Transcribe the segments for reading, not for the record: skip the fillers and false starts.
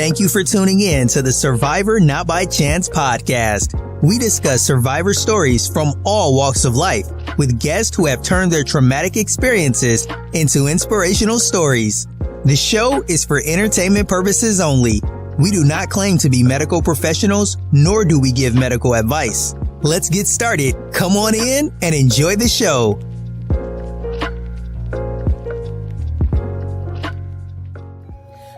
Thank you for tuning in to the Survivor Not By Chance podcast. We discuss survivor stories from all walks of life with guests who have turned their traumatic experiences into inspirational stories. The show is for entertainment purposes only. We do not claim to be medical professionals, nor do we give medical advice. Let's get started. Come on in and enjoy the show.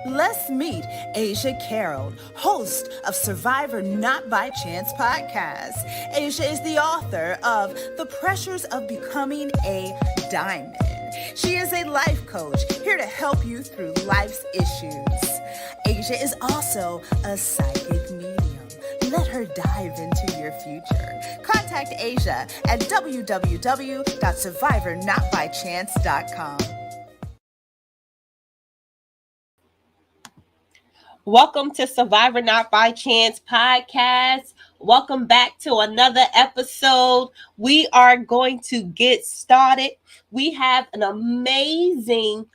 Let's meet Asia Carroll, host of Survivor Not By Chance podcast. Asia is the author of The Pressures of Becoming a Diamond. She is a life coach here to help you through life's issues. Asia is also a psychic medium. Let her dive into your future. Contact Asia at www.survivornotbychance.com. Welcome to Survivor Not By Chance podcast. Welcome back to another episode. We are going to get started. We have an amazing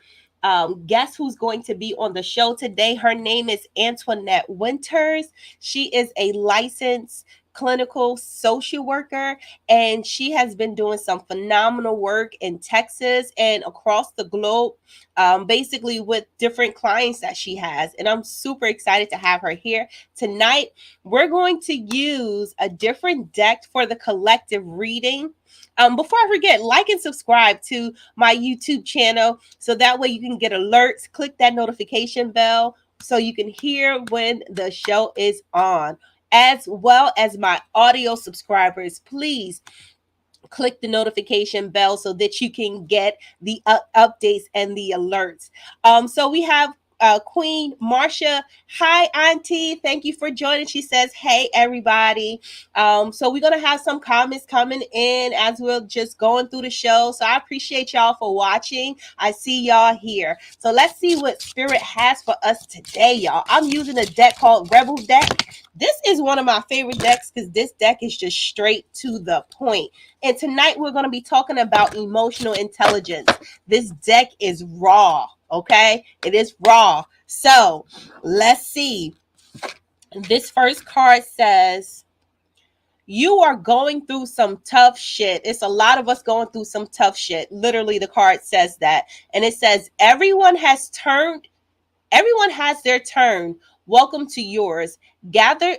guest who's going to be on the show today. Her name is Antoinette Winters. She is a licensed clinical social worker, and she has been doing some phenomenal work in Texas and across the globe, basically with different clients that she has. And I'm super excited to have her here tonight. We're going to use a different deck for the collective reading. Before I forget, like and subscribe to my YouTube channel so that way you can get alerts. Click that notification bell so you can hear when the show is on. As well as my audio subscribers, please click the notification bell so that you can get the updates and the alerts. So we have Queen Marcia. Hi, Auntie. Thank you for joining. She says, hey, everybody. So we're going to have some comments coming in as we're just going through the show. So I appreciate y'all for watching. I see y'all here. So let's see what Spirit has for us today, y'all. I'm using a deck called Rebel Deck. This is one of my favorite decks because this deck is just straight to the point. And tonight we're going to be talking about emotional intelligence. This deck is raw. Okay, it is raw. So let's see. This first card says, you are going through some tough shit. It's a lot of us going through some tough shit. Literally, the card says that. And it says, everyone has their turn. Welcome to yours. Gather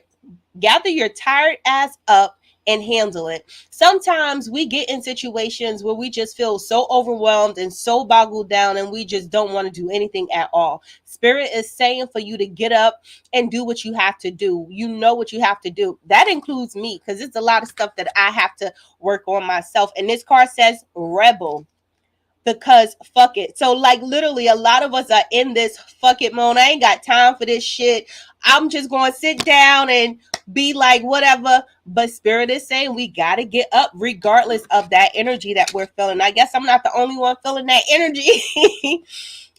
your tired ass up and handle it. Sometimes we get in situations where we just feel so overwhelmed and so boggled down and we just don't want to do anything at all. Spirit is saying for you to get up and do what you have to do. You know what you have to do. That includes me because it's a lot of stuff that I have to work on myself. And this card says rebel. Because fuck it. So like literally a lot of us are in this fuck it mode. I ain't got time for this shit. I'm just going to sit down and be like whatever. But Spirit is saying we got to get up regardless of that energy that we're feeling. I guess I'm not the only one feeling that energy.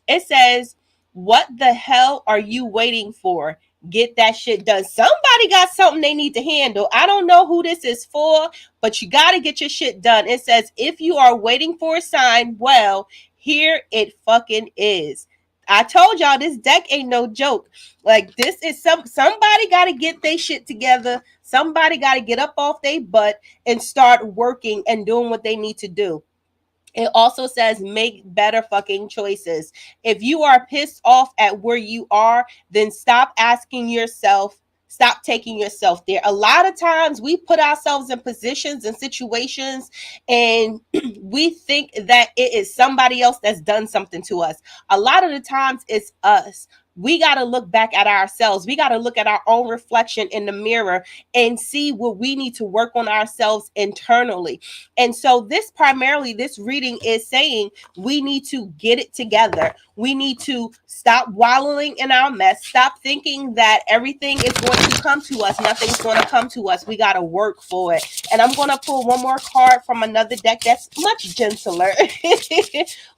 It says, what the hell are you waiting for? Get that shit done. Somebody got something they need to handle. I don't know who this is for, but you got to get your shit done. It says, if you are waiting for a sign, well, here it fucking is. I told y'all this deck ain't no joke. Like this is somebody got to get their shit together. Somebody got to get up off their butt and start working and doing what they need to do. It also says make better fucking choices. If you are pissed off at where you are, then stop taking yourself there. A lot of times we put ourselves in positions and situations and we think that it is somebody else that's done something to us. A lot of the times it's us. We got to look back at ourselves. We got to look at our own reflection in the mirror and see what we need to work on ourselves internally. And so this reading is saying we need to get it together. We need to stop wallowing in our mess. Stop thinking that everything is going to come to us. Nothing's going to come to us. We got to work for it. And I'm going to pull one more card from another deck that's much gentler.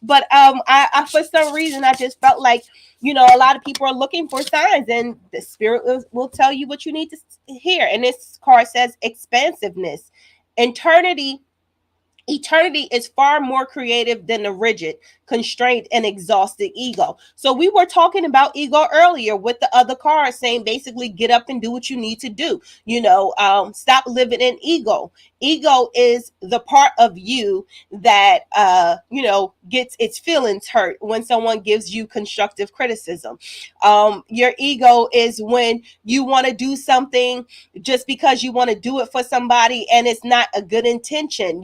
But I for some reason, I just felt like, you know, a lot of people are looking for signs and the Spirit will tell you what you need to hear. And this card says expansiveness. Eternity Eternity is far more creative than the rigid, constrained, and exhausted ego. So we were talking about ego earlier with the other card, saying basically get up and do what you need to do. Stop living in ego. Ego is the part of you that gets its feelings hurt when someone gives you constructive criticism. Your ego is when you want to do something just because you want to do it for somebody and it's not a good intention,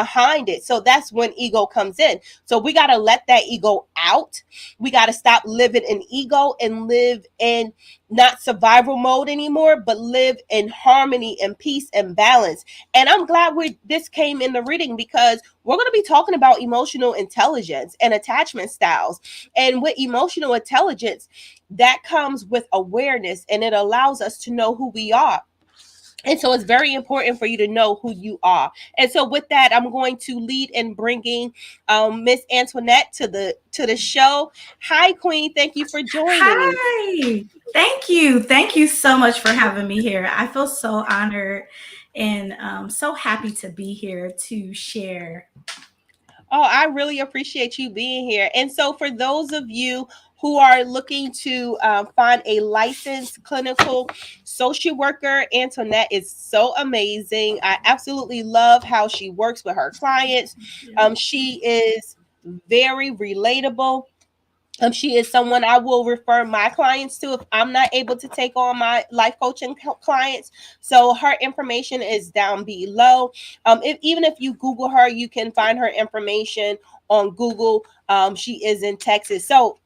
behind it. So that's when ego comes in. So we got to let that ego out. We got to stop living in ego and live in not survival mode anymore, but live in harmony and peace and balance. And I'm glad this came in the reading, because we're going to be talking about emotional intelligence and attachment styles. And with emotional intelligence, that comes with awareness, and it allows us to know who we are. And so it's very important for you to know who you are. And so with that, I'm going to lead in bringing Miss Antoinette to the show. Hi, Queen. Thank you for joining. Hi. Thank you. Thank you so much for having me here. I feel so honored and so happy to be here to share. Oh, I really appreciate you being here. And so for those of you who are looking to find a licensed clinical social worker, Antoinette is so amazing. I absolutely love how she works with her clients. She is very relatable. She is someone I will refer my clients to if I'm not able to take on my life coaching clients. So her information is down below. Even if you Google her, you can find her information on Google. She is in Texas. So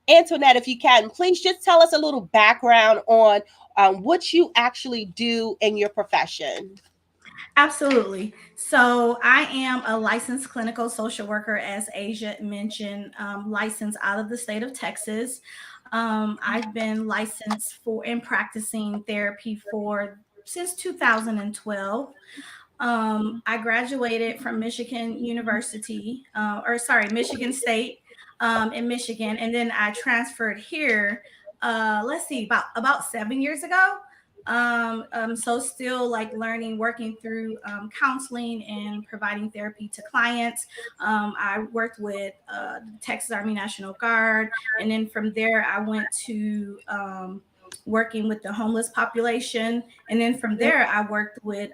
Antoinette, if you can, please just tell us a little background on what you actually do in your profession. Absolutely. So I am a licensed clinical social worker, as Asia mentioned, licensed out of the state of Texas. I've been licensed for and practicing therapy for since 2012. I graduated from Michigan University, Michigan State in Michigan, and then I transferred here. Let's see, about 7 years ago. So still like learning, working through counseling and providing therapy to clients. I worked with the Texas Army National Guard, and then from there I went to working with the homeless population, and then from there I worked with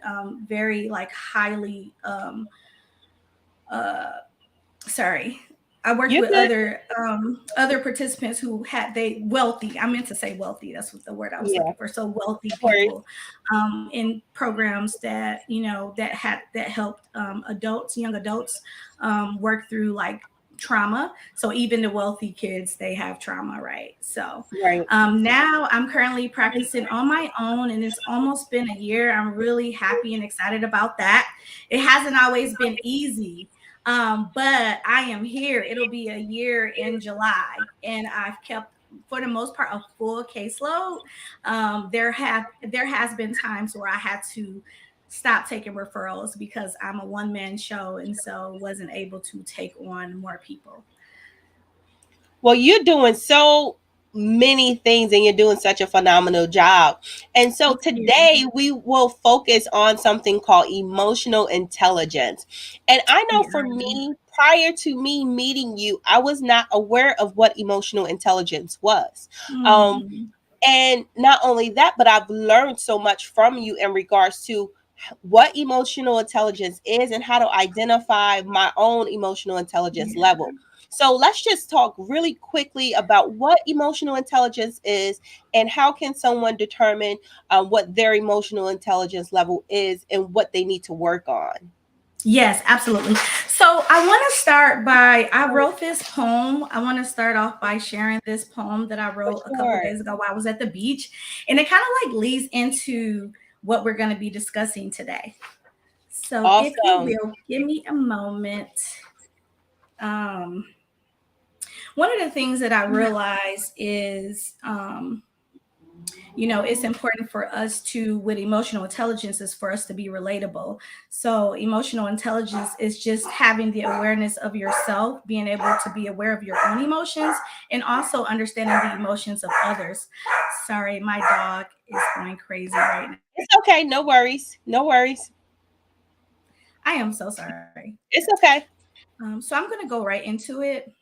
very like highly sorry I worked You're with good. other participants who had wealthy. I meant to say wealthy. That's what the word I was Yeah, looking for. So wealthy of course. people in programs that that helped young adults, work through like trauma. So even the wealthy kids, they have trauma, right? So Right. now I'm currently practicing on my own, and it's almost been a year. I'm really happy and excited about that. It hasn't always been easy. But I am here. It'll be a year in July, and I've kept, for the most part, a full caseload. There has been times where I had to stop taking referrals because I'm a one-man show, and so wasn't able to take on more people. Well, you're doing so many things and you're doing such a phenomenal job. And so Thank you. today we will focus on something called emotional intelligence. And I know Yeah. for me, prior to me meeting you, I was not aware of what emotional intelligence was. Um, Mm, and not only that, but I've learned so much from you in regards to what emotional intelligence is and how to identify my own emotional intelligence yeah. level. So let's just talk really quickly about what emotional intelligence is and how can someone determine what their emotional intelligence level is and what they need to work on. Yes, absolutely. So I want to start by, I wrote this poem. I want to start off by sharing this poem that I For wrote a couple of sure. days ago while I was at the beach. And it kind of like leads into what we're going to be discussing today. So if you Awesome. will give me a moment. Um, One of the things that I realized is, it's important for us to, with emotional intelligence, is for us to be relatable. So emotional intelligence is just having the awareness of yourself, being able to be aware of your own emotions, and also understanding the emotions of others. Sorry, my dog is going crazy right now. It's okay. No worries. No worries. I am so sorry. It's okay. So I'm going to go right into it.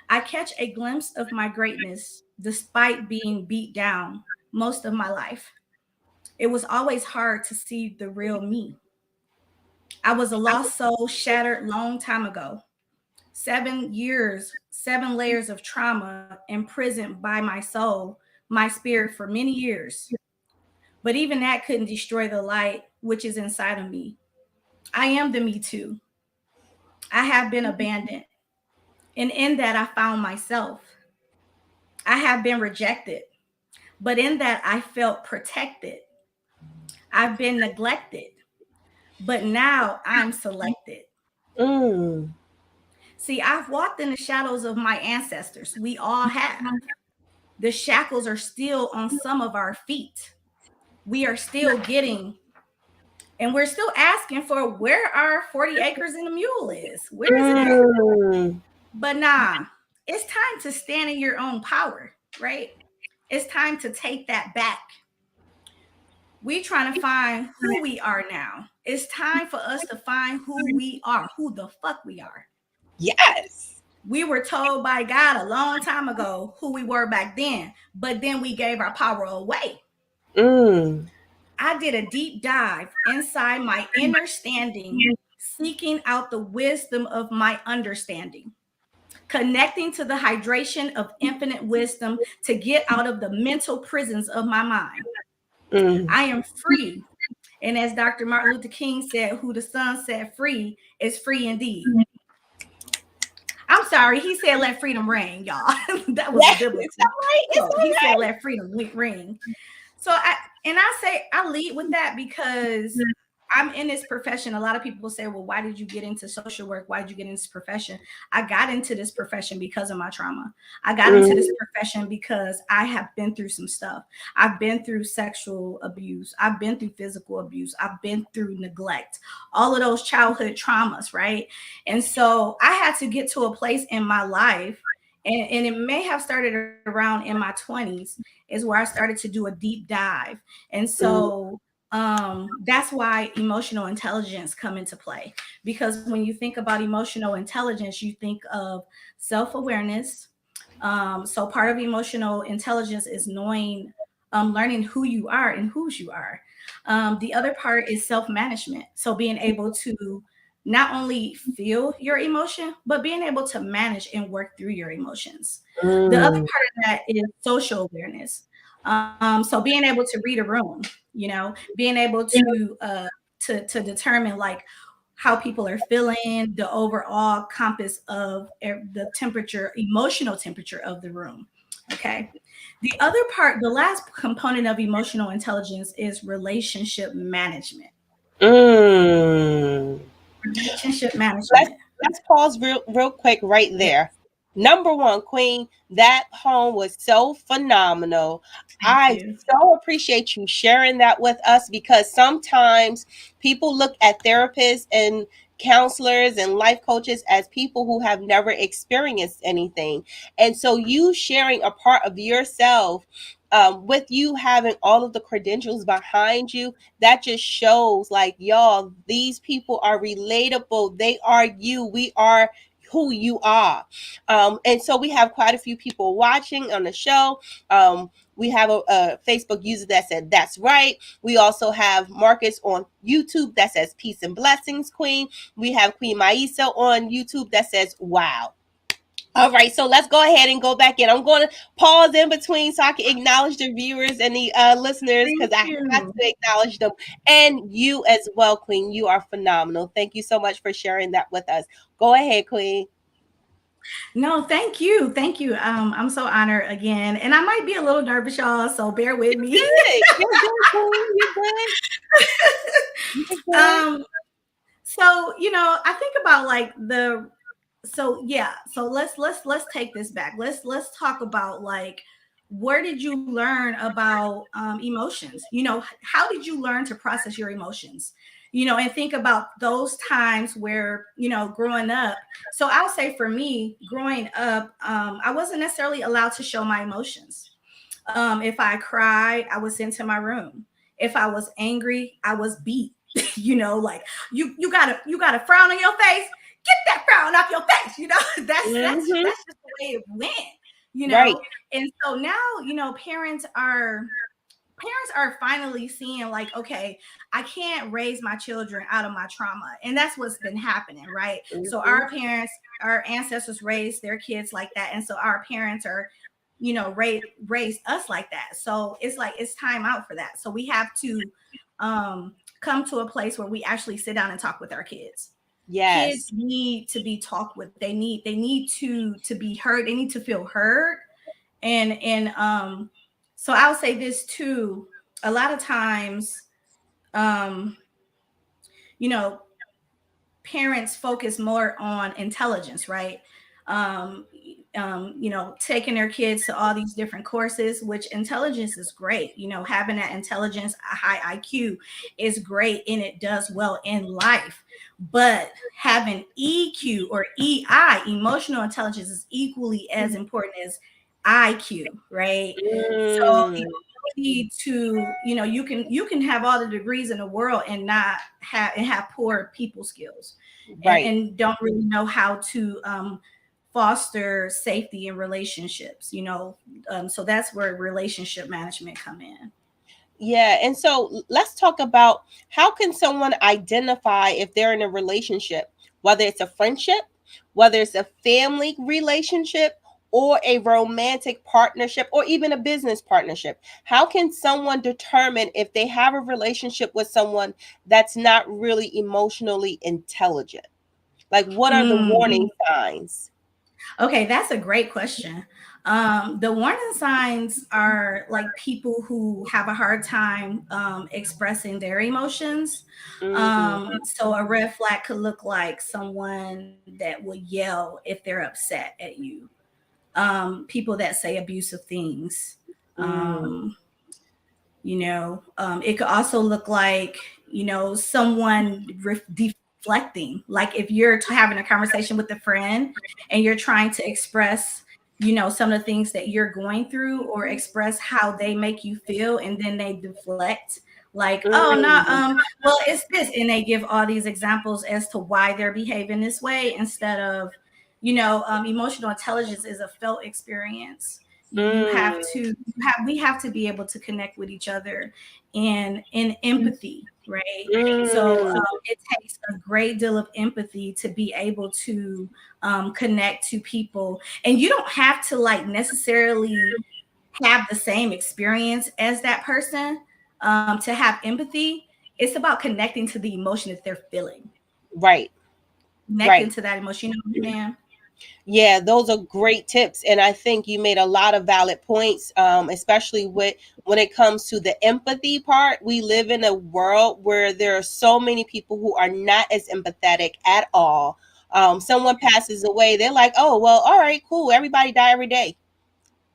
I catch a glimpse of my greatness despite being beat down most of my life. It was always hard to see the real me. I was a lost soul shattered long time ago. 7 years, 7 layers of trauma imprisoned by my soul, my spirit for many years. But even that couldn't destroy the light which is inside of me. I am the me too. I have been abandoned. And in that, I found myself. I have been rejected, but in that, I felt protected. I've been neglected, but now I'm selected. Mm. See, I've walked in the shadows of my ancestors. We all have. The shackles are still on some of our feet. We are still getting, and we're still asking for where our 40 acres and a mule is. Where is it at? Mm. But nah, it's time to stand in your own power, right? It's time to take that back. We trying to find who we are now. It's time for us to find who we are, who the fuck we are. Yes. We were told by God a long time ago who we were back then, but then we gave our power away. Mm. I did a deep dive inside my inner standing, seeking out the wisdom of my understanding, connecting to the hydration of infinite wisdom to get out of the mental prisons of my mind. Mm. I am free. And as Dr. Martin Luther King said, who the Son set free is free indeed. I'm sorry, he said let freedom ring, y'all. That was Yeah, biblical. it's all right. It's So all he said right. let freedom ring. So I lead with that because I'm in this profession. A lot of people say, well, why did you get into social work? Why did you get into this profession? I got into this profession because of my trauma. I got into this profession because I have been through some stuff. I've been through sexual abuse. I've been through physical abuse. I've been through neglect, all of those childhood traumas, right? And so I had to get to a place in my life, and it may have started around in my 20s, is where I started to do a deep dive. And so that's why emotional intelligence come into play, because when you think about emotional intelligence, you think of self-awareness. So part of emotional intelligence is knowing, learning who you are and whose you are. The other part is self-management, so being able to not only feel your emotion, but being able to manage and work through your emotions. The other part Mm. of that is social awareness. So being able to read a room, being able to determine like how people are feeling, the overall compass of the temperature, emotional temperature of the room. Okay. The other part, the last component of emotional intelligence is relationship management. Mm. Relationship let's management. let's pause real quick right Yeah. there. Number one, Queen, that home was so phenomenal. Thank I you. so appreciate you sharing that with us, because sometimes people look at therapists and counselors and life coaches as people who have never experienced anything. And so you sharing a part of yourself, with you having all of the credentials behind you, that just shows like, y'all, these people are relatable. They are you. We are who you are. And so we have quite a few people watching on the show. We have a Facebook user that said, that's right. We also have Marcus on YouTube that says, peace and blessings, Queen. We have Queen Maisa on YouTube that says, wow. All right, so let's go ahead and go back in. I'm going to pause in between so I can acknowledge the viewers and the listeners, Thank because I have you. to acknowledge them. And you as well, Queen. You are phenomenal. Thank you so much for sharing that with us. Go ahead, Queen. No, thank you. Thank you. I'm so honored again. And I might be a little nervous, y'all, so bear with me. Good. You're good, Queen. You're good. You're good. um, so I think about like so let's take this back. Let's talk about like, where did you learn about emotions? How did you learn to process your emotions? And think about those times where, growing up. So I'll say for me, growing up, I wasn't necessarily allowed to show my emotions. If I cried, I was sent to my room. If I was angry, I was beat. Like you got a frown on your face. Get that frown off your face. That's just the way it went. Right. And so now, parents are finally seeing like, okay, I can't raise my children out of my trauma. And that's what's been happening, right? So our ancestors raised their kids like that. And so our parents are, raised us like that. So it's like, it's time out for that. So we have to come to a place where we actually sit down and talk with our kids. Yes. Kids need to be talked with. They need to be heard. They need to feel heard. And so I'll say this too. A lot of times, parents focus more on intelligence, right? Taking their kids to all these different courses, which intelligence is great. Having that intelligence, a high IQ is great, and it does well in life. But having EQ or EI, emotional intelligence, is equally as important as IQ, right? So you need to, you can have all the degrees in the world and not have poor people skills, right, and don't really know how to foster safety in relationships. So that's where relationship management come in. Yeah. And so let's talk about, how can someone identify if they're in a relationship, whether it's a friendship, whether it's a family relationship, or a romantic partnership, or even a business partnership? How can someone determine if they have a relationship with someone that's not really emotionally intelligent? Like, what are the warning signs? Okay, that's a great question. The warning signs are like people who have a hard time expressing their emotions. So a red flag could look like someone that will yell if they're upset at you. People that say abusive things. It could also look like, someone deflecting. Like if you're having a conversation with a friend and you're trying to express, some of the things that you're going through, or express how they make you feel, and then they deflect. Like, oh no, well, it's this, and they give all these examples as to why they're behaving this way, instead of, emotional intelligence is a felt experience. We have to be able to connect with each other and in empathy, right? So it takes a great deal of empathy to be able to connect to people, and you don't have to like necessarily have the same experience as that person to have empathy. It's about connecting to the emotion that they're feeling. Right. Connecting to that emotion, man. Yeah, those are great tips. And I think you made a lot of valid points, especially when it comes to the empathy part. We live in a world where there are so many people who are not as empathetic at all. Someone passes away, they're like, oh, well, all right, cool. Everybody die every day.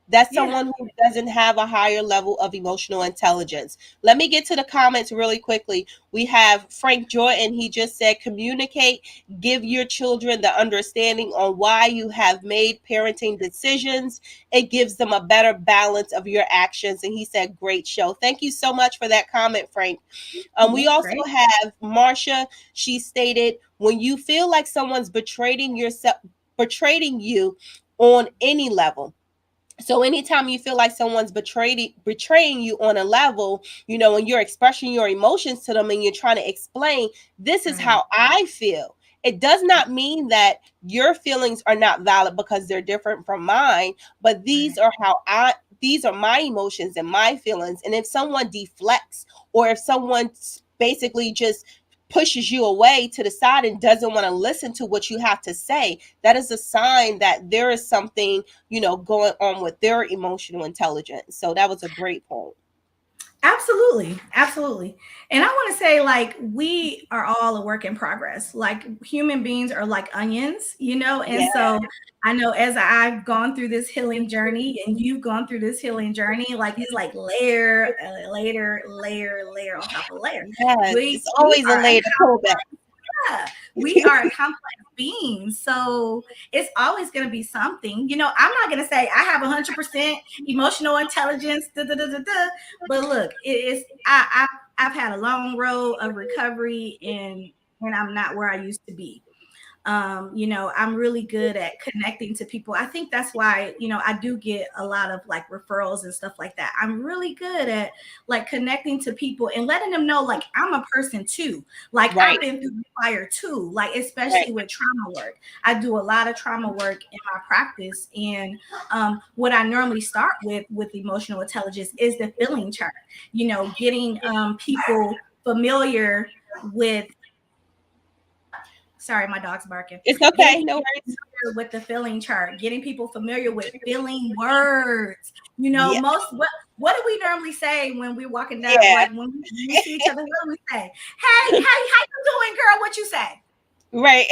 That's someone who doesn't have a higher level of emotional intelligence. Let me get to the comments really quickly. We have Frank Jordan. He just said, communicate, give your children the understanding on why you have made parenting decisions. It gives them a better balance of your actions. And he said, great show. Thank you so much for that comment, Frank. We also have Marsha. She stated, when you feel like someone's betraying you on any level. So anytime you feel like someone's betraying you on a level, when you're expressing your emotions to them and you're trying to explain, this is how I feel. It does not mean that your feelings are not valid because they're different from mine, but these are my emotions and my feelings. And if someone deflects, or if someone basically just pushes you away to the side and doesn't want to listen to what you have to say, that is a sign that there is something, going on with their emotional intelligence. So that was a great point. Absolutely. And I want to say, like, we are all a work in progress. Like, human beings are like onions, and so I know, as I've gone through this healing journey and you've gone through this healing journey, like, it's like layer on top of layer. It's always a layer to pull back. We are complex beings, so it's always going to be something. I'm not going to say I have 100% emotional intelligence, but look, I've had a long road of recovery, and I'm not where I used to be. I'm really good at connecting to people. I think that's why, I do get a lot of like referrals and stuff like that. I'm really good at like connecting to people and letting them know like I'm a person too. Like Right. I've been through the fire too, like Right. especially with trauma work. I do a lot of trauma work in my practice. And what I normally start with emotional intelligence is the feeling chart, getting people familiar with. Sorry, my dog's barking. It's Getting okay. No people worries. familiar with the feeling chart, getting people familiar with feeling words. Yeah. Most what do we normally say when we're walking down? Yeah. Like when we see each other, what do we say? Hey, how you doing, girl? What you say? Right.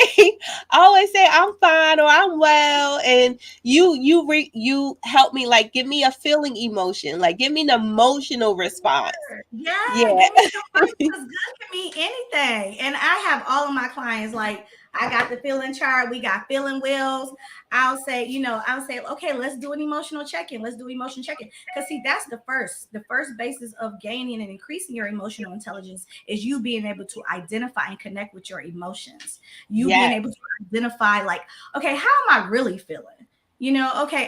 I always say I'm fine or I'm well, and you help me, like give me a feeling emotion, like give me an emotional response. Yeah, Yeah. give me some words. Because good can mean anything. And I have all of my clients like I got the feeling chart, we got feeling wheels. I'll say, okay, let's do an emotional check-in. Let's do emotion check-in. Because see, that's the first basis of gaining and increasing your emotional intelligence is you being able to identify and connect with your emotions. You being Yes. able to identify, like, okay, how am I really feeling? Okay,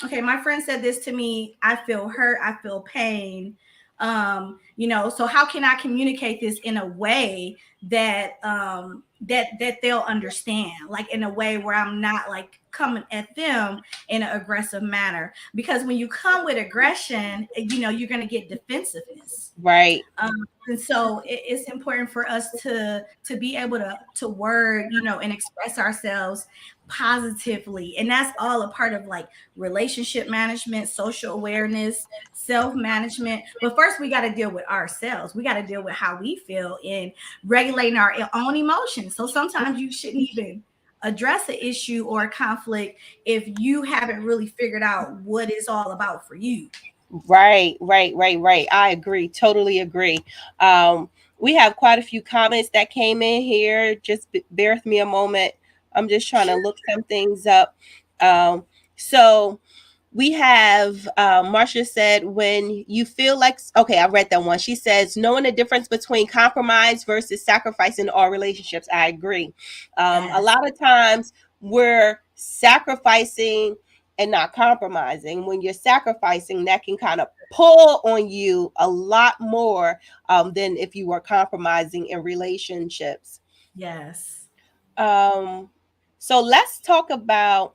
okay, my friend said this to me. I feel hurt, I feel pain. So how can I communicate this in a way that they'll understand, like in a way where I'm not like coming at them in an aggressive manner? Because when you come with aggression, you're going to get defensiveness. Right. And so it's important for us to be able to word, and express ourselves positively. And that's all a part of like relationship management, social awareness, self-management. But first we got to deal with ourselves. We got to deal with how we feel and regulating our own emotions. So sometimes you shouldn't even address an issue or a conflict if you haven't really figured out what it's all about for you. Right, right, right, right. I agree. Totally agree. We have quite a few comments that came in here. Just bear with me a moment. I'm just trying to look some things up. So we have Marcia said, when you feel like, okay, I read that one. She says, knowing the difference between compromise versus sacrifice in all relationships. I agree. A Yes. lot of times we're sacrificing and not compromising. When you're sacrificing, that can kind of pull on you a lot more than if you were compromising in relationships. Yes. Um, so um, let's talk about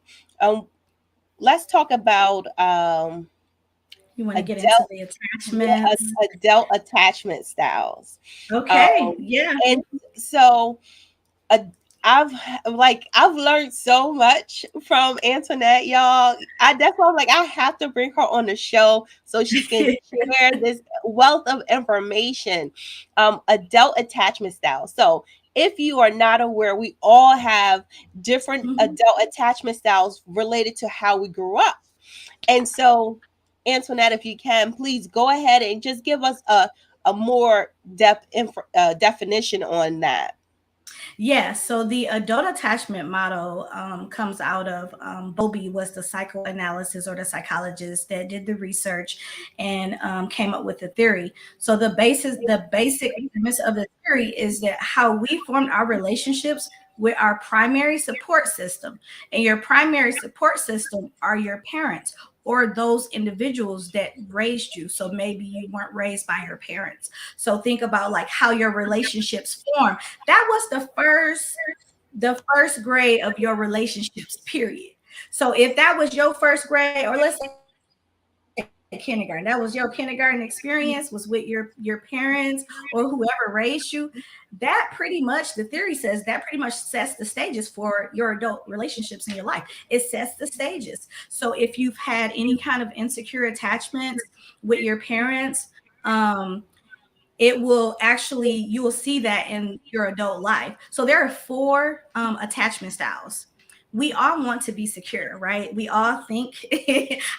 You want to get into adult, the yeah, attachments? adult attachment styles. Okay. Yeah. And so uh, I've I've learned so much from Antoinette, y'all. That's why I'm like, I have to bring her on the show so she can share this wealth of information. Adult attachment styles. So if you are not aware, we all have different Mhm. adult attachment styles related to how we grew up. And so, Antoinette, if you can, please go ahead and just give us a more definition on that. Yeah, so the adult attachment model comes out of Bowlby was the psychoanalysis or the psychologist that did the research and came up with the theory. So the basic premise of the theory is that how we formed our relationships with our primary support system, and your primary support system are your parents or those individuals that raised you. So maybe you weren't raised by your parents. So think about like how your relationships form. That was the first grade of your relationships, period. So if that was your first grade, or let's say kindergarten, that was your kindergarten experience, was with your parents or whoever raised you, the theory says that pretty much sets the stages for your adult relationships in your life. It sets the stages. So if you've had any kind of insecure attachments with your parents, um, it will actually, you will see that in your adult life. So there are four attachment styles. We all want to be secure, right? We all think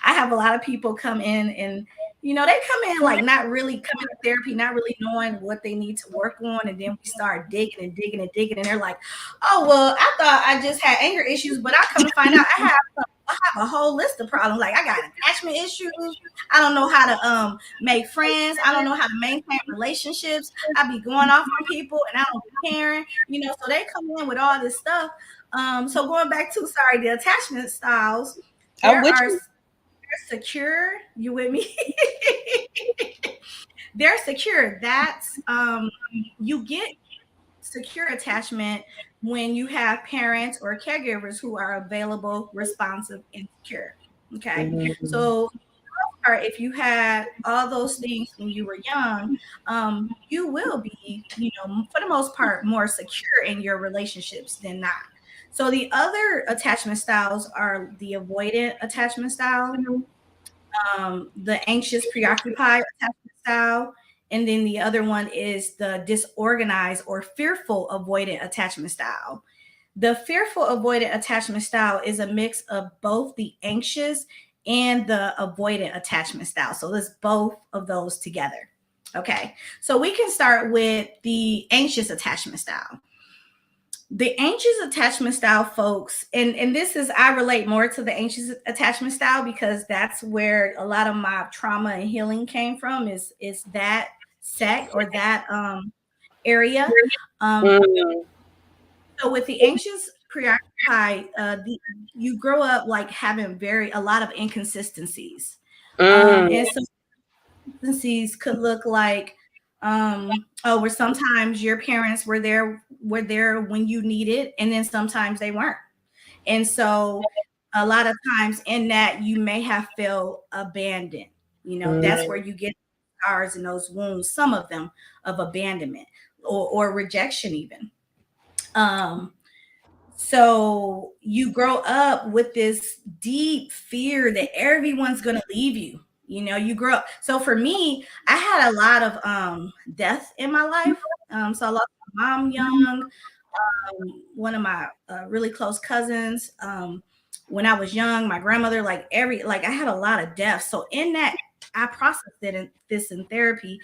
I have a lot of people come in and they come in like not really coming to therapy, not really knowing what they need to work on. And then we start digging and digging and digging. And they're like, oh, well, I thought I just had anger issues, but I come to find out I have some have a whole list of problems. Like I got attachment issues. I don't know how to make friends. I don't know how to maintain relationships. I be going off on people and I don't be caring. So they come in with all this stuff. So going back to the attachment styles, I'm there with are you. secure. You with me? They're secure. That's you get secure attachment when you have parents or caregivers who are available, responsive, and secure. Okay. So or if you had all those things when you were young, you will be, for the most part, more secure in your relationships than not. So the other attachment styles are the avoidant attachment style, the anxious, preoccupied attachment style, and then the other one is the disorganized or fearful avoidant attachment style. The fearful avoidant attachment style is a mix of both the anxious and the avoidant attachment style. So let's both of those together. Okay. So we can start with the anxious attachment style. The anxious attachment style, folks, and this is, I relate more to the anxious attachment style because that's where a lot of my trauma and healing came from, is that sect or that area. Mm. So with the anxious preoccupied, you grow up like having a lot of inconsistencies. And so inconsistencies could look like, where sometimes your parents were there when you needed, and then sometimes they weren't. And so a lot of times in that you may have felt abandoned. That's where you get scars and those wounds, some of them, of abandonment or rejection even. So you grow up with this deep fear that everyone's going to leave you. You grow up. So for me, I had a lot of death in my life. So I lost my mom young. One of my really close cousins, when I was young, my grandmother, like I had a lot of death. So in that, I processed this in therapy.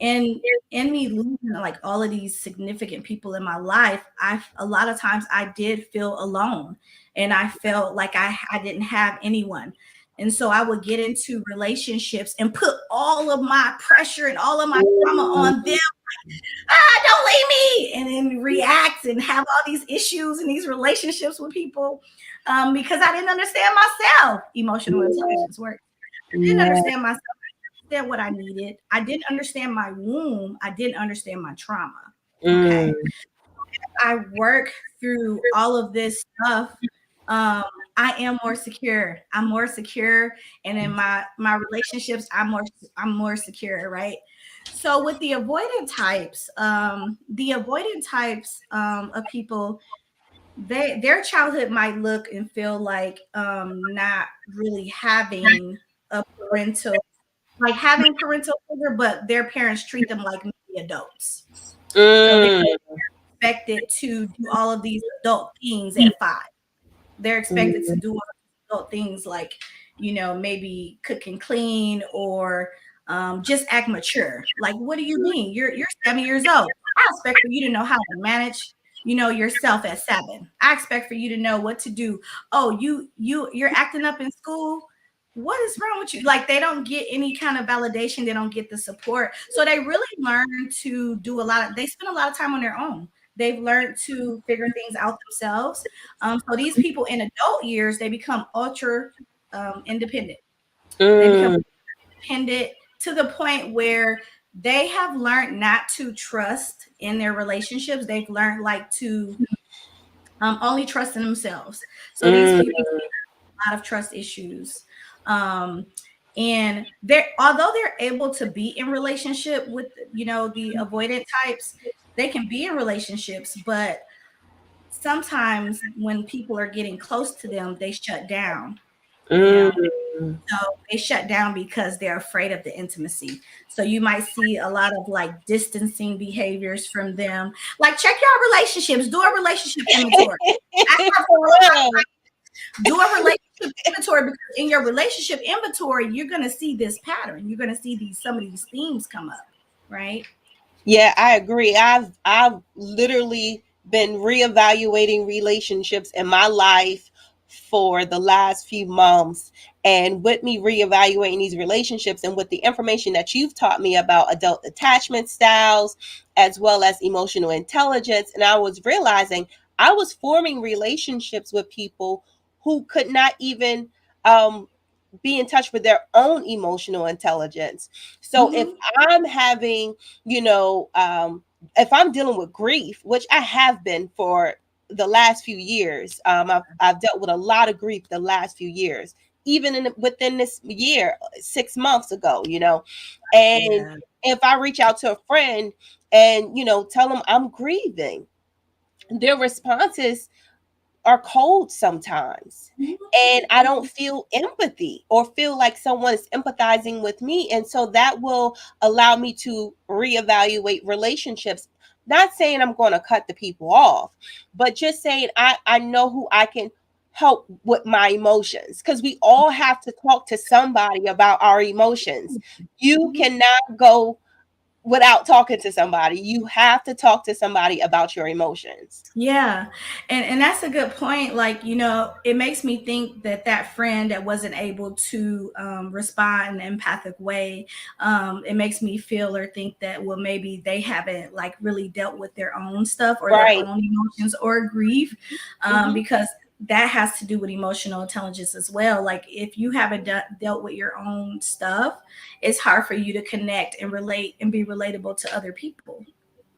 And in me losing like all of these significant people in my life, a lot of times I did feel alone, and I felt like I didn't have anyone. And so I would get into relationships and put all of my pressure and all of my trauma on them. Don't leave me, and then react and have all these issues and these relationships with people, because I didn't understand myself. Emotional intelligence work. I didn't understand myself. What I needed. I didn't understand my womb. I didn't understand my trauma. Okay. I work through all of this stuff. I am more secure. I'm more secure. And in my relationships, I'm more secure, right? So with the avoidant types, of people, their childhood might look and feel like not really having a parental like having parental figure, but their parents treat them like maybe adults. So they're expected to do all of these adult things at 5. They're expected to do all these adult things like, maybe cook and clean or just act mature. Like, what do you mean? You're 7 years old. I expect for you to know how to manage, yourself at 7. I expect for you to know what to do. Oh, you're acting up in school. What is wrong with you? Like, they don't get any kind of validation. They don't get the support. So they really learn to do they spend a lot of time on their own. They've learned to figure things out themselves. So these people in adult years, they become ultra independent. They become independent to the point where they have learned not to trust in their relationships. They've learned like to only trust in themselves. So these people have a lot of trust issues. And although they're able to be in relationship with, the avoidant types, they can be in relationships, but sometimes when people are getting close to them, they shut down. So they shut down because they're afraid of the intimacy. So you might see a lot of like distancing behaviors from them. Like, check your relationships, do a relationship inventory. Do a relationship inventory, because in your relationship inventory, you're going to see this pattern. You're going to see some of these themes come up, right? Yeah, I agree. I've literally been reevaluating relationships in my life for the last few months, and with me reevaluating these relationships and with the information that you've taught me about adult attachment styles as well as emotional intelligence, and I was realizing I was forming relationships with people who could not even be in touch with their own emotional intelligence. So if Mm-hmm. I'm having, you know, if I'm dealing with grief, which I have been for the last few years, I've dealt with a lot of grief the last few years, even within this year, 6 months ago, you know, and Yeah. if I reach out to a friend and, you know, tell them I'm grieving, their responses are cold sometimes. And I don't feel empathy or feel like someone is empathizing with me. And so that will allow me to reevaluate relationships. Not saying I'm going to cut the people off, but just saying I know who I can help with my emotions, because we all have to talk to somebody about our emotions. You Mhm. cannot go without talking to somebody. You have to talk to somebody about your emotions. Yeah. And that's a good point. Like, it makes me think that that friend that wasn't able to respond in an empathic way, it makes me feel or think that, well, maybe they haven't like really dealt with their own stuff or their Right. own emotions or grief, Hmm. because that has to do with emotional intelligence as well. Like, if you haven't dealt with your own stuff, it's hard for you to connect and relate and be relatable to other people.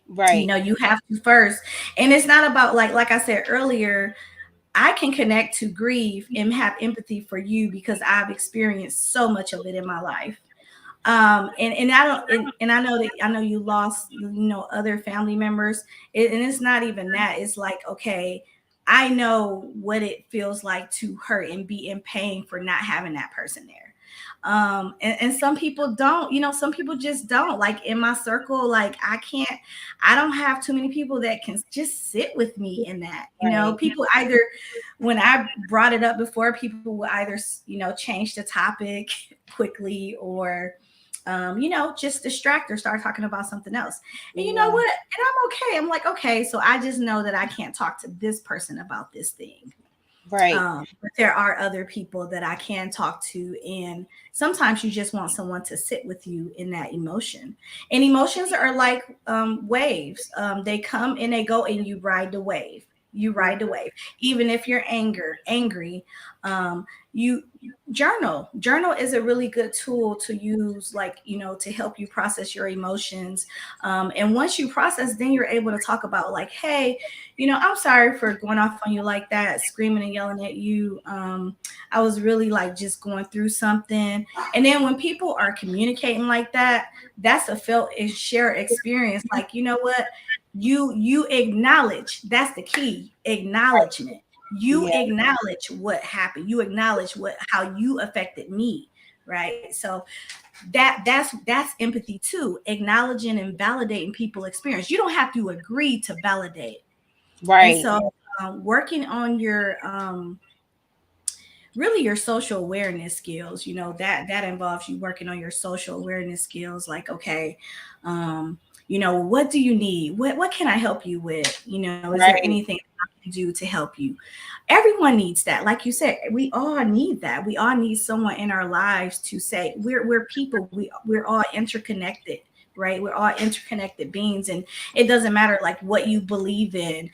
Right. You have to first. And it's not about, like I said earlier, I can connect to grief and have empathy for you because I've experienced so much of it in my life. And I don't, and I know that, I know you lost, other family members. And it's not even that. It's like, okay, I know what it feels like to hurt and be in pain for not having that person there. And some people don't, some people just don't. Like, in my circle, like, I don't have too many people that can just sit with me in that. Right. People either, when I brought it up before, people will either, change the topic quickly, or just distract or start talking about something else. And you know Yeah. what? And I'm okay. I'm like, okay, so I just know that I can't talk to this person about this thing. Right. But there are other people that I can talk to, and sometimes you just want someone to sit with you in that emotion. And emotions are like waves. They come and they go, and you ride the wave. You ride the wave. Even if you're angry, you journal. Journal is a really good tool to use, like, to help you process your emotions. And once you process, then you're able to talk about, like, hey, I'm sorry for going off on you like that, screaming and yelling at you. I was really like just going through something. And then when people are communicating like that, that's a felt and shared experience. Like, you know what? You acknowledge. That's the key. Acknowledgement. You Yeah. acknowledge what happened. You acknowledge how you affected me. Right. So that's empathy too. Acknowledging and validating people experience. You don't have to agree to validate. And Right. so, working on your really your social awareness skills, that involves you working on your social awareness skills. Like, okay, what do you need? What can I help you with? Is there Right. anything I can do to help you? Everyone needs that. Like you said, we all need that. We all need someone in our lives to say, we're people. We're all interconnected, right? We're all interconnected beings, and it doesn't matter like what you believe in.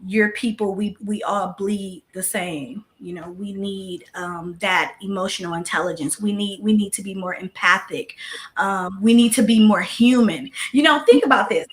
You're people. We all bleed the same. We need that emotional intelligence. We need to be more empathic. We need to be more human. Think about this.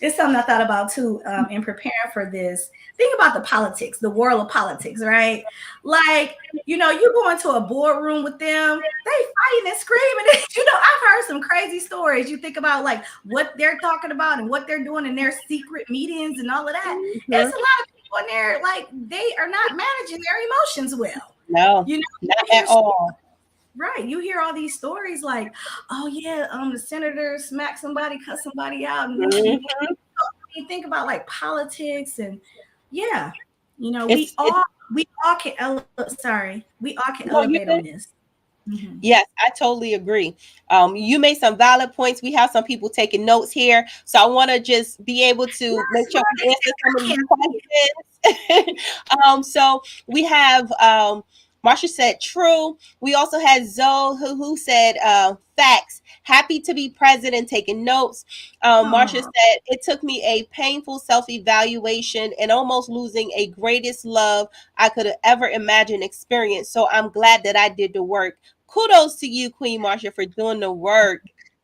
It's something I thought about too, in preparing for this. Think about the politics, the world of politics, right? Like, you go into a boardroom with them, they fighting and screaming. I've heard some crazy stories. You think about like what they're talking about and what they're doing in their secret meetings and all of that. It's Hmm. a lot of people in there, like, they are not managing their emotions well. No, You not hear at all. Right. You hear all these stories like, oh yeah, the senator smacked somebody, cut somebody out, and Mhm. you think about like politics and yeah, It's we all can sorry, we all can no, elevate you on good. this. Mhm. Yes, I totally agree. You made some valid points. We have some people taking notes here. So I want to just be able to make That's sure we answer some of right. these questions. So we have Marsha said true. We also had Zoe who said facts. Happy to be present and taking notes. Marsha Aw. said it took me a painful self-evaluation and almost losing a greatest love I could have ever imagined experience. So I'm glad that I did the work. Kudos to you, Queen Marsha, for doing the work.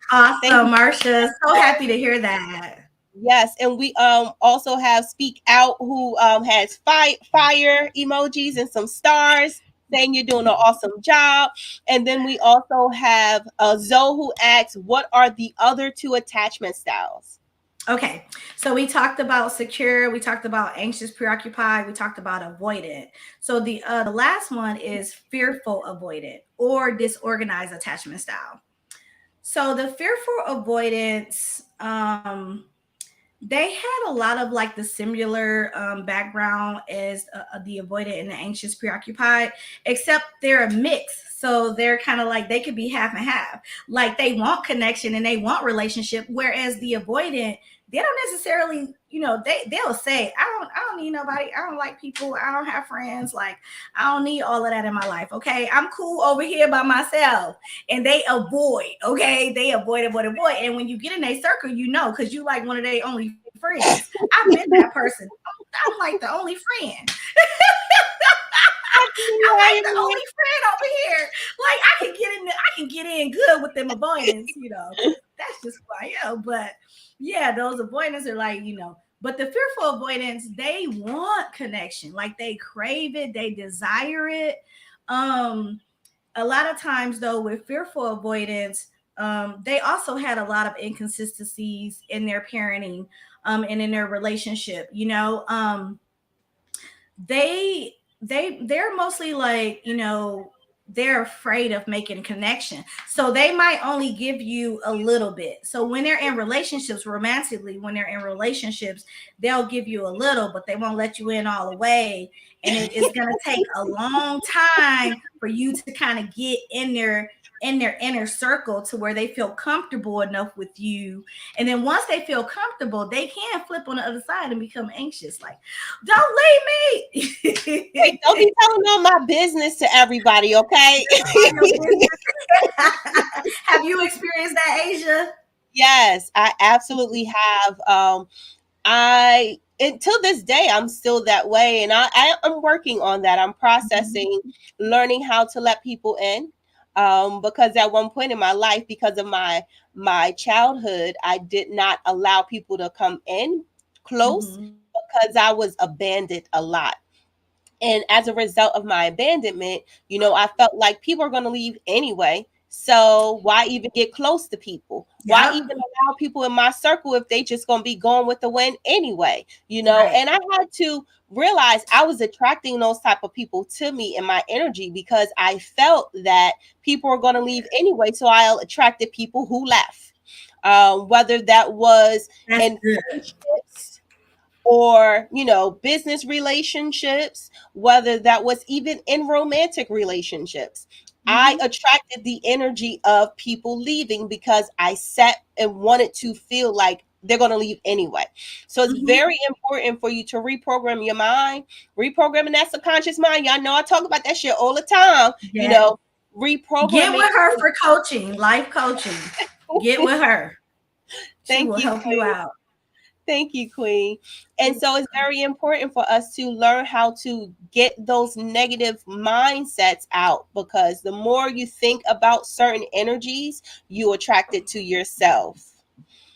Thank Awesome, you. Marsha. So happy to hear that. Yes, and we also have Speak Out who has fire emojis and some stars saying you're doing an awesome job. And then we also have Zoe who asks, what are the other two attachment styles? Okay, so we talked about secure, we talked about anxious, preoccupied, we talked about avoidant. So the last one is fearful avoidant or disorganized attachment style. So the fearful avoidance, they had a lot of like the similar background as the avoidant and the anxious preoccupied, except they're a mix. So they're kind of like they could be half and half. Like they want connection and they want relationship, whereas the avoidant, they don't necessarily, they'll say, I don't need nobody. I don't like people. I don't have friends. Like I don't need all of that in my life. Okay, I'm cool over here by myself. And they avoid. Okay, they avoid. And when you get in a circle, because you like one of their only friends. I've been that person. I'm like the only friend. I'm like the only friend over here. Like I can get in good with them avoidance, because that's just who I am. But yeah, those avoidance are like, but the fearful avoidance, they want connection. Like they crave it, they desire it. A lot of times though, with fearful avoidance, they also had a lot of inconsistencies in their parenting and in their relationship. They're mostly like, they're afraid of making connection, so they might only give you a little bit. So when they're in relationships romantically, when they're in relationships, they'll give you a little, but they won't let you in all the way. And it's going to take a long time for you to kind of get in their inner circle to where they feel comfortable enough with you. And then once they feel comfortable, they can flip on the other side and become anxious, like, don't leave Hey, me. don't be telling all my business to everybody, okay? Have you experienced that, Asia? Yes, I absolutely have. I until this day I'm still that way, and I am working on that. I'm processing, learning how to let people in. Because at one point in my life, because of my childhood, I did not allow people to come in close Mm-hmm. because I was abandoned a lot. And as a result of my abandonment, I felt like people are going to leave anyway. So why even get close to people? Why Yep. even allow people in my circle if they just going to be going with the wind anyway? Right. And I had to realize I was attracting those type of people to me in my energy because I felt that people were going to leave anyway. So I attracted people who left. Whether that was That's in good. friendships or business relationships, whether that was even in romantic relationships, I Mm-hmm. attracted the energy of people leaving because I sat and wanted to feel like they're going to leave anyway. So it's Mm-hmm. very important for you to reprogram your mind. Reprogramming that subconscious mind, y'all know I talk about that shit all the time. Yeah. Get Reprogramming. with her for coaching, life coaching. Get with her. She Thank will you, help you Queen. out. Thank you, Queen. And so it's very important for us to learn how to get those negative mindsets out, because the more you think about certain energies, you attract it to yourself.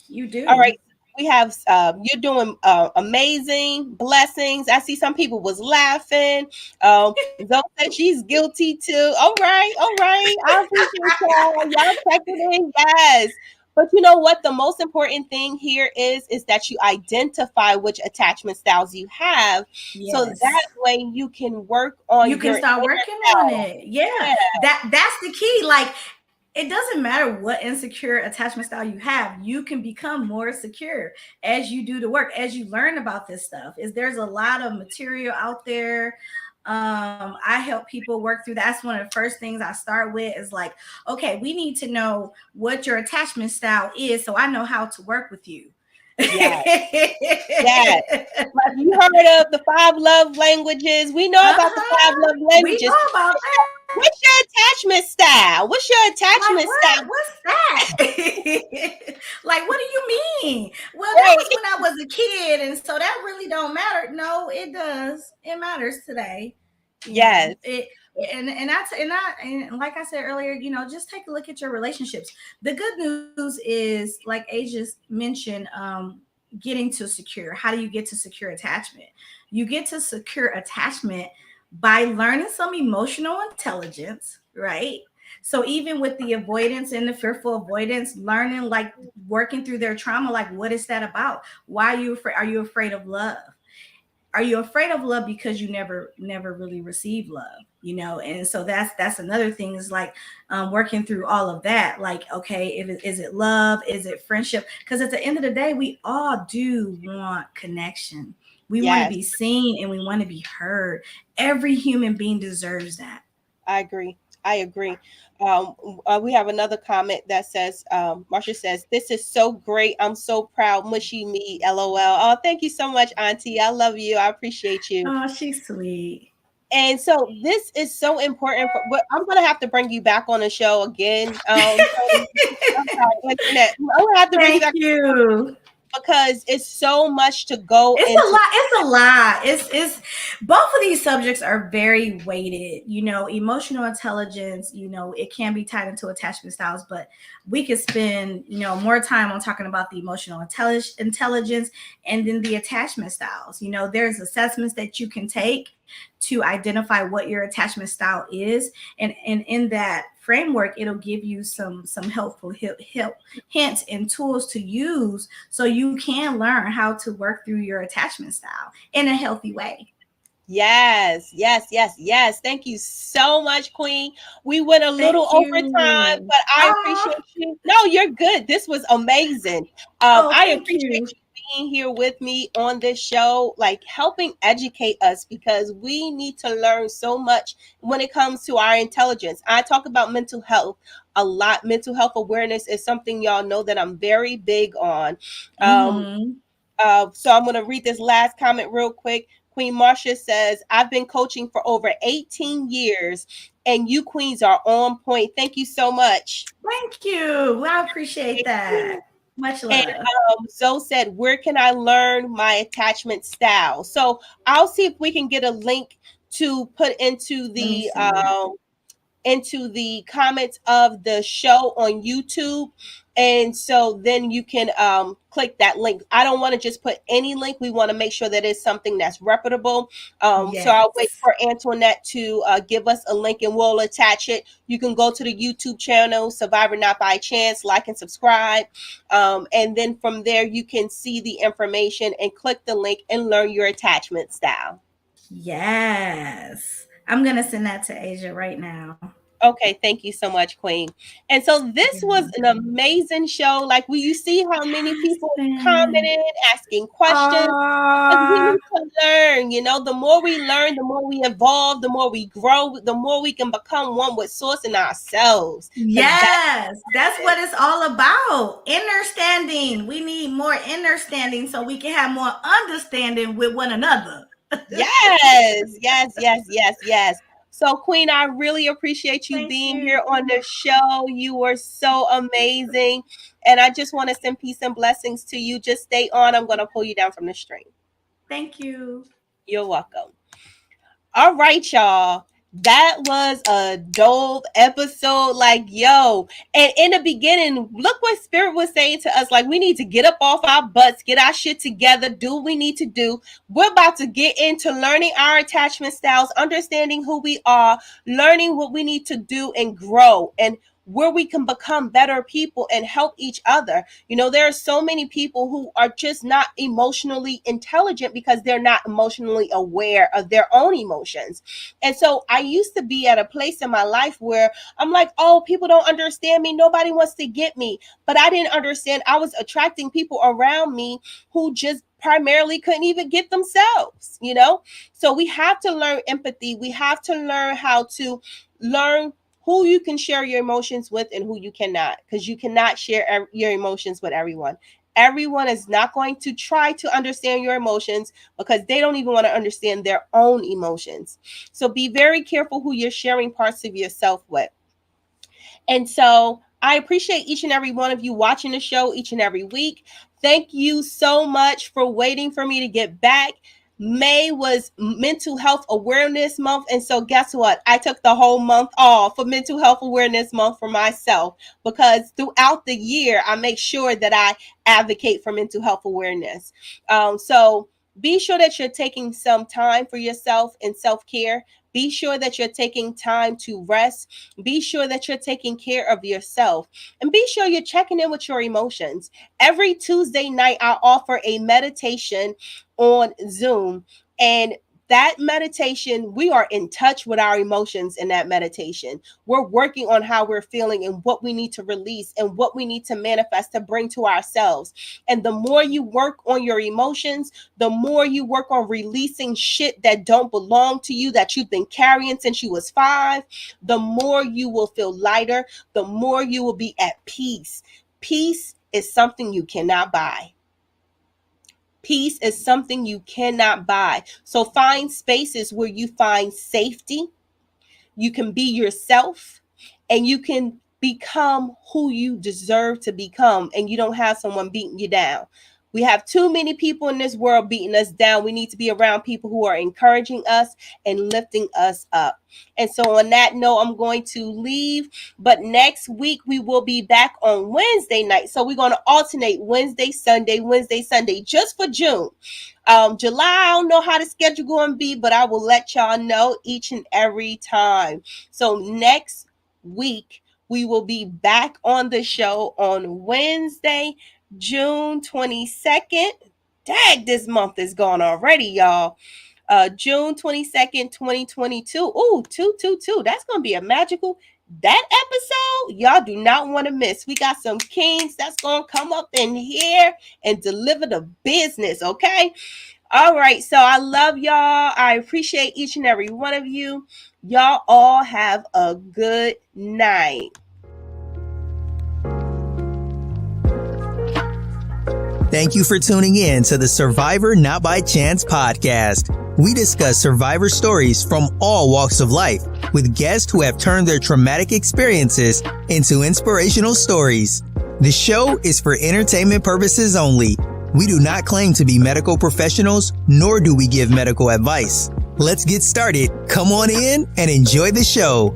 You All do. right. We have you're doing amazing. Blessings. I see some people was laughing. Zoe said she's guilty too. All right, all right. I appreciate y'all checking in. Yes. But you know what? The most important thing here is that you identify which attachment styles you have, so that Yes. way you can work on You can your start inner working on self. it. Yeah. Yeah. That's the key. Like it doesn't matter what insecure attachment style you have, you can become more secure as you do the work, as you learn about this stuff. Is there's a lot of material out there. I help people work through. That's one of the first things I start with is like, okay, we need to know what your attachment style is so I know how to work with you. Yes. Yes. Like you heard of the 5 love languages. We know about the 5 love We languages. know about that. What's your attachment style? What's your Like attachment what? style? What's that? Like, what do you mean? Well, that Right. was when I was a kid, and so that really don't matter. No, it does. It matters today. Yes. It and like I said earlier, just take a look at your relationships. The good news is, like Asia mentioned, getting to secure. How do you get to secure attachment? You get to secure attachment by learning some emotional intelligence, right? So even with the avoidance and the fearful avoidance, learning, like working through their trauma, like what is that about? Why are you afraid? Are you afraid of love? Are you afraid of love because you never really received love? And so that's another thing, is like, working through all of that. Like, okay, is it love, is it friendship? Because at the end of the day, we all do want connection. We want to Yes. be seen and we want to be heard. Every human being deserves that. I agree. I agree. We have another comment that says, Marsha says, "This is so great. I'm so proud. Mushy me. LOL." Oh, thank you so much, Auntie. I love you. I appreciate you. Oh, she's sweet. And so this is so important. But I'm gonna have to bring you back on the show again. I'm sorry, Antoinette. I'm gonna have to bring you Thank back you. because it's so much to go It's a into. lot. It's a lot. It's both of these subjects are very weighted. Emotional intelligence. It can be tied into attachment styles, but we could spend more time on talking about the emotional intelligence and then the attachment styles. There's assessments that you can take to identify what your attachment style is, and in that framework, it'll give you some helpful help hints and tools to use so you can learn how to work through your attachment style in a healthy way. Yes, yes, yes, yes. Thank you so much, Queen. We went a little Thank over time, you. but I Oh, appreciate you. No, you're good. This was amazing. oh, I thank appreciate you. you being here with me on this show, like helping educate us because we need to learn so much when it comes to our intelligence. I talk about mental health a lot. Mental health awareness is something y'all know that I'm very big on. Um, Mm-hmm. so I'm going to read this last comment real quick. Queen Marcia says, "I've been coaching for over 18 years and you queens are on point." Thank you so much. Thank you. I appreciate that. Much And love. Zoe said, "Where can I learn my attachment style?" So I'll see if we can get a link to put Let me send that. into the comments of the show on YouTube. And so then you can click that link. I don't want to just put any link. We want to make sure that it's something that's reputable. So I'll wait Yes. for Antoinette to give us a link and we'll attach it. You can go to the YouTube channel, Survivor Not by Chance, like and subscribe. And then from there, you can see the information and click the link and learn your attachment style. Yes. I'm gonna send that to Asia right now. Okay, thank you so much, Queen. And so this You're was an welcome. amazing show. Like, will you see how many Yes, people man. commented, asking questions? Because we Oh, need to learn. The more we learn, the more we evolve, the more we grow, the more we can become one with Source in ourselves. Because that's yes, that's what it's all about. Understanding. We need more understanding so we can have more understanding with one another. yes, yes, yes, yes, yes. So, Queen, I really appreciate you Thank being you. here on the show. You were so amazing. And I just want to send peace and blessings to you. Just stay on. I'm going to pull you down from the string. Thank you. You're welcome. All right, y'all. That was a dope episode. Like, yo. And in the beginning, look what Spirit was saying to us. Like, we need to get up off our butts, get our shit together, do what we need to do. We're about to get into learning our attachment styles, understanding who we are, learning what we need to do and grow, and where we can become better people and help each other. There are so many people who are just not emotionally intelligent because they're not emotionally aware of their own emotions. And so I used to be at a place in my life where I'm like, oh, people don't understand me. Nobody wants to get me. But I didn't understand. I was attracting people around me who just primarily couldn't even get themselves, you know? So we have to learn empathy. We have to learn how to learn who you can share your emotions with and who you cannot, because you cannot share your emotions with everyone. Everyone is not going to try to understand your emotions because they don't even want to understand their own emotions. So be very careful who you're sharing parts of yourself with. And so I appreciate each and every one of you watching the show each and every week. Thank you so much for waiting for me to get back. May was Mental Health Awareness Month. And so guess what? I took the whole month off for Mental Health Awareness Month for myself, because throughout the year, I make sure that I advocate for mental health awareness. So be sure that you're taking some time for yourself and self-care. Be sure that you're taking time to rest. Be sure that you're taking care of yourself. And be sure you're checking in with your emotions. Every Tuesday night, I offer a meditation on Zoom. And that meditation, we are in touch with our emotions in that meditation. We're working on how we're feeling and what we need to release and what we need to manifest to bring to ourselves. And the more you work on your emotions, the more you work on releasing shit that don't belong to you, that you've been carrying since you was 5, the more you will feel lighter, the more you will be at peace. Peace is something you cannot buy. Peace is something you cannot buy. So find spaces where you find safety, you can be yourself, and you can become who you deserve to become, and you don't have someone beating you down. We have too many people in this world beating us down. We need to be around people who are encouraging us and lifting us up. And so on that note, I'm going to leave. But next week, we will be back on Wednesday night. So we're going to alternate Wednesday, Sunday, just for June. July, I don't know how the schedule going to be, but I will let y'all know each and every time. So next week, we will be back on the show on Wednesday, June 22nd. Dang, this month is gone already, y'all. June 22nd, 2022. Ooh, 222. That's going to be a magical. That episode, y'all do not want to miss. We got some kings that's going to come up in here and deliver the business, okay? All right, so I love y'all. I appreciate each and every one of you. Y'all all have a good night. Thank you for tuning in to the Survivor Not by Chance podcast. We discuss survivor stories from all walks of life with guests who have turned their traumatic experiences into inspirational stories. The show is for entertainment purposes only. We do not claim to be medical professionals, nor do we give medical advice. Let's get started. Come on in and enjoy the show.